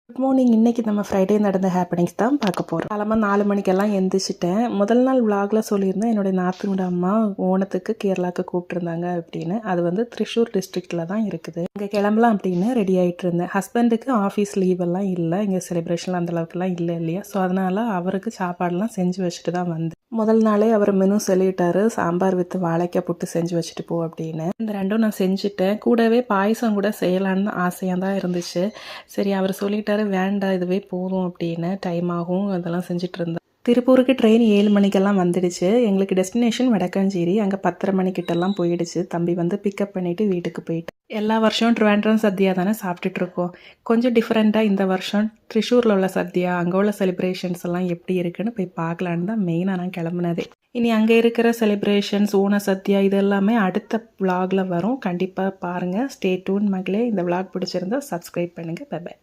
Good morning. இன்றைக்கி நம்ம Friday நடந்த ஹேப்பனிங்ஸ் தான் பார்க்க போகிறோம். காலமாக 4 மணிக்கெல்லாம் எந்திரிச்சிட்டேன். முதல் நாள் விலாகில் சொல்லியிருந்தேன் என்னுடைய நாத்தனோட அம்மா ஓணத்துக்கு கேரளாவுக்கு கூப்பிட்டுருந்தாங்க அப்படின்னு. அது வந்து திரிஷூர் டிஸ்ட்ரிக்டில் தான் இருக்குது. இங்கே கிளம்பலாம் அப்படின்னு ரெடி ஆகிட்டு இருந்தேன். ஹஸ்பண்டுக்கு ஆஃபீஸ் லீவெல்லாம் இல்லை, இங்கே செலிப்ரேஷன்லாம் அந்தளவுக்குலாம் இல்லை இல்லையா. ஸோ அதனால் அவருக்கு சாப்பாடெலாம் செஞ்சு வச்சுட்டு தான் வந்தேன். முதல் நாளே அவர் மெனு சொல்லிட்டாரு, சாம்பார் வித்து வாழைக்காய் புட்டு செஞ்சு வச்சுட்டு போ அப்படின்னு. இந்த ரெண்டும் நான் செஞ்சுட்டேன். கூடவே பாயசம் கூட செய்யலான்னு ஆசையாக தான் இருந்துச்சு. சரி, அவர் சொல்லிட்டாரு வேண்டாம் இதுவே போதும் அப்படின்னு. டைம் ஆகும் அதெல்லாம் செஞ்சுட்டு இருந்தேன். திருப்பூருக்கு ட்ரெயின் 7 மணிக்கெல்லாம் வந்துடுச்சு. எங்களுக்கு டெஸ்டினேஷன் வடக்கஞ்சேரி. அங்கே 10:30 மணிக்கிட்டலாம் போயிடுச்சு. தம்பி வந்து பிக்கப் பண்ணிவிட்டு வீட்டுக்கு போயிட்டு. எல்லா வருஷம் ட்ரிவாண்ட்ரம் சத்யா தானே சாப்பிட்டுட்ருக்கோம். கொஞ்சம் டிஃப்ரெண்ட்டாக இந்த வருஷம் த்ரிஷூரில் உள்ள சத்யா, அங்கே உள்ள செலிப்ரேஷன்ஸ் எல்லாம் எப்படி இருக்குன்னு போய் பார்க்கலான்னு தான் மெயினாக நான் கிளம்புனதே. இனி அங்கே இருக்கிற செலிப்ரேஷன்ஸ், ஓண சத்யா இது எல்லாமே அடுத்த விலாகில் வரும். கண்டிப்பாக பாருங்கள். ஸ்டே டியூன் மகளே. இந்த விலாக் பிடிச்சிருந்தா சப்ஸ்கிரைப் பண்ணுங்கள். Bye by.